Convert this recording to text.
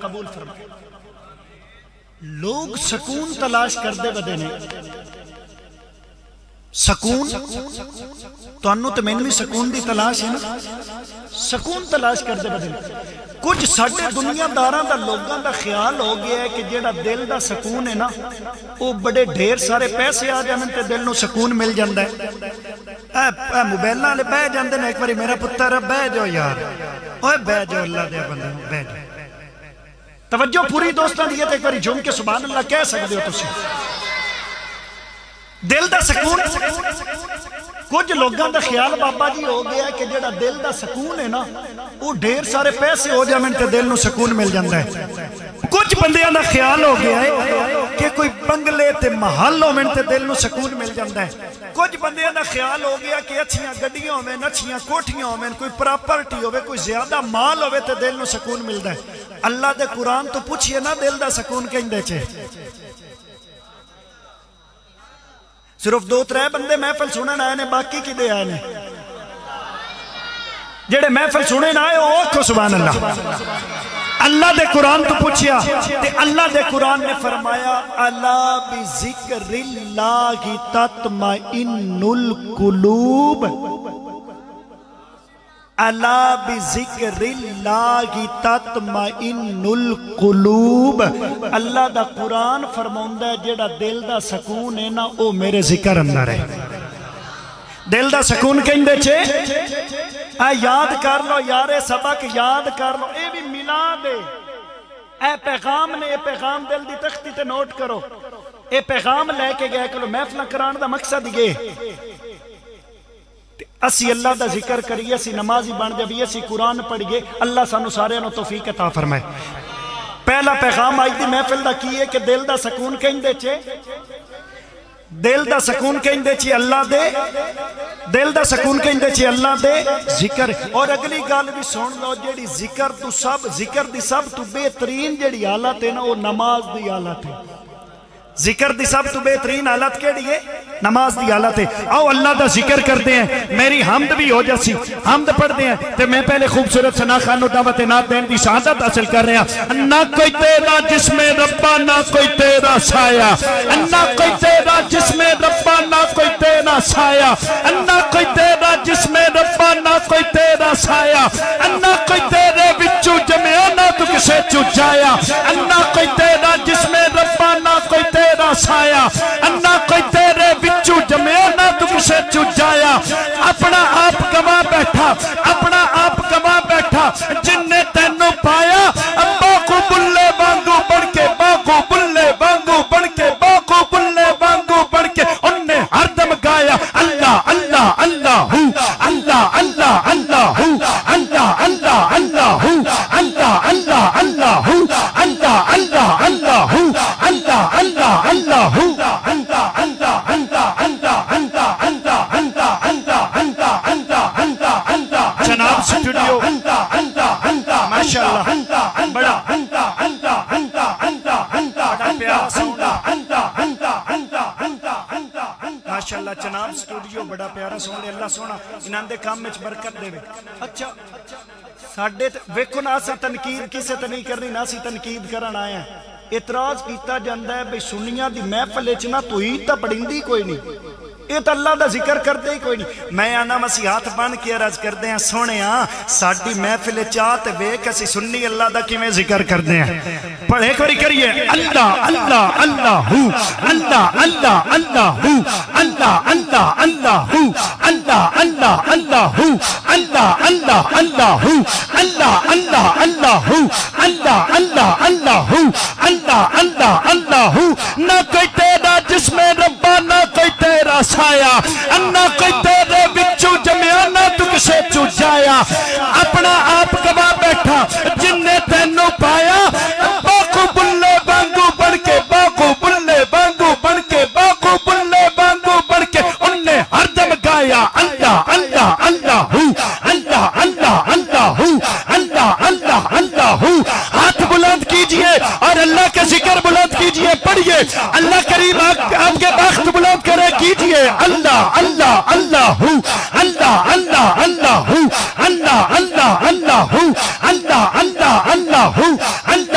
قبول فرمائے۔ لوگ سکون تلاش کردے بدے نے، سکون تو انہوں تو میں بھی سکون دی تلاش ہے نا، سکون تلاش کردے بدے نے۔ کچھ ساڑھے دنیا داراں دا لوگاں دا خیال ہو گیا ہے کہ جیڑا دل دا سکون ہے نا وہ بڑے ڈھیر سارے پیسے آ جانے تے دل نو سکون مل جاندہ ہے۔ اے موبائلہ لے بہ جاندے نے، ایک باری میرا پتر بہ جاؤ یار، اوہ بہ جاؤ اللہ دے بندے بہ جاؤ۔ توجہ پوری دوستان دیئے تھے، ایک باری جھوم کے سبحان اللہ کہہ سکتے ہو تسی۔ دل دا سکون کچھ لوگاں دا خیال بابا جی ہو گیا کہ جڑا دل دا سکون ہے نا وہ ڈھیر سارے پیسے ہو جائیں تے دل نو سکون مل جاندہ ہے۔ کچھ بندیاں دا خیال ہو گیا ہے کہ کوئی بنگلے تے محل ہو میں تے دل نو سکون مل جاندہ ہے۔ کچھ بندیاں دا خیال ہو گیا کہ اچھیاں گڈیاں ہو میں، اچھیاں کوٹھیاں ہو میں، کوئی پراپرٹی ہوئے، کوئی زیادہ مال ہوئے تے دل نو سکون ملدا ہے۔ اللہ دے قرآن تو پوچھئے نا دل دا سکون کہیں دے چھے۔ صرف 2-3 بندے محفل سنن آئے نے، باقی کی دے آئے نے؟ جڑے محفل سنن آئے وہ آکھو سبحان اللہ۔ اللہ دے قرآن تو پوچھیا تے اللہ دے قرآن نے فرمایا الا بذکر اللہ تطمئن القلوب، الا بذکر اللہ تطمئن القلوب۔ اللہ دا قرآن فرماؤندہ ہے جیڑا دل دا سکون ہے نا او میرے ذکر اندر ہے۔ دل دا سکون کہیں دے چھے اے یاد کر لو یارے سبق یاد کر لو، اے بھی ملا دے اے پیغام نے، اے پیغام دل دی تختی تے نوٹ کرو، اے پیغام لے کے گئے کرو۔ محفلہ کران دا مقصد یہ اسی اللہ دا ذکر کریے، اسی نمازی بن جائیے، اسی قرآن پڑھیے، اللہ سانو سارے نو توفیق عطا فرمائے۔ پہلا پیغام آئی دی محفل دا کی ہے کہ دل دا سکون کہیں دے چھے، دل دا سکون کہیں دے چھے اللہ دے، دل دا سکون کہیں دے چھے اللہ دے ذکر۔ اور اگلی گال بھی سن لو، جیڑی ذکر دی سب تو بہترین جیڑی حالت ہے نا وہ نماز دی حالت ہے۔ ذکر دی سب تو بہترین حالت کیڑی ہے؟ نماز دی حالت ہے۔ آؤ اللہ دا ذکر کرتے ہیں، میری حمد بھی ہو جاسی، حمد پڑھتے ہیں تے میں پہلے خوبصورت ثنا خان و دعوت نات دین دی سعادت حاصل کر رہے ہیں۔ نہ کوئی تیرا جسم ربا، نہ کوئی تیرا سایہ، نہ کوئی تیرا جسم ربا، نہ کوئی تیرا سایہ، نہ کوئی تیرا جسم ربا، نہ کوئی تیرا سایہ، نہ کوئی تیرے بچو جمعہ، نہ تو کسے چجایا، نہ کوئی تیرا جسم ربا، نہ کوئی تیرا سایہ، نہ کوئی تیرے بچو جمعہ، نہ تو کسے چجایا۔ اپنا آپ گواہ بیٹھا، اپنا آپ گواہ بیٹھا، جن نے تینوں پایا باغو بلے بانگو بڑھ کے، باغو بلے بانگو بڑھ کے، باغو بلے بانگو بڑھ کے ان نے ہر دم گایا اللہ اللہ اللہ ہو، اللہ اللہ اللہ ہو، اللہ اللہ اللہ ہو، اللہ اللہ اللہ ہو، اللہ اللہ اللہ ہو، اللہ اللہ اللہ ہو، اللہ اللہ جناب سٹوڈیو ماشاءاللہ بڑا پیارا ساؤنڈ ماشاءاللہ، جناب سٹوڈیو بڑا پیارا ساؤنڈ، اللہ سونا انہاں دے کام میں برکت دے۔ اچھا ساڈے ویکھو نا، اسی تنقید کسے تے نہیں کرنی، نہ اسی تنقید کرن آئے ہیں۔ اعتراض کیتا جاندہ ہے بھئی سنیاں دی محفل وچ نہ توحید تا پڑھیندی کوئی نہیں، یہ تو اللہ دا ذکر کرتے ہی کوئی نہیں۔ میں آنا مسیح ہاتھ بن کے عرض کردے ہیں سونے ہاں ساڑھی محفل چاہتے ویک اسی سنی اللہ دا کی میں ذکر کردے ہیں۔ پڑھے کوئی کریے اللہ اللہ اللہ ہو، اللہ اللہ اللہ ہو، اللہ اللہ اللہ ہو، اللہ اللہ اللہ ہو، اللہ اللہ اللہ ہو، اللہ اللہ اللہ ہو، اللہ اللہ اللہ ہو، اللہ اللہ اللہ ہو۔ نہ کوئی تیرا جسم ربا، نہ کوئی تیرا سایہ، نہ کوئی تیرے بچو جمعہ، نہ تو کسے چجایا۔ اپنا آپ گواہ بیٹھا جن نے تینوں پایا باغو بلے بانگو بڑھ کے، باغو بلے بانگو بڑھ کے، باغو بلے بانگو بڑھ کے ان نے ہر دم گایا اللہ اللہ اللہ ہو، اللہ اللہ اللہ ہو، اللہ اللہ اللہ ہو۔ ہاتھ بلند کیجئے اور اللہ کے ذکر بلند کیجئے، پڑھئے اللہ کریم آپ کے بخت بلند کرے، کیجئے اللہ اللہ اللہ ہو، اللہ اللہ اللہ ہو، اللہ اللہ اللہ ہو، اللہ اللہ اللہ ہو، اللہ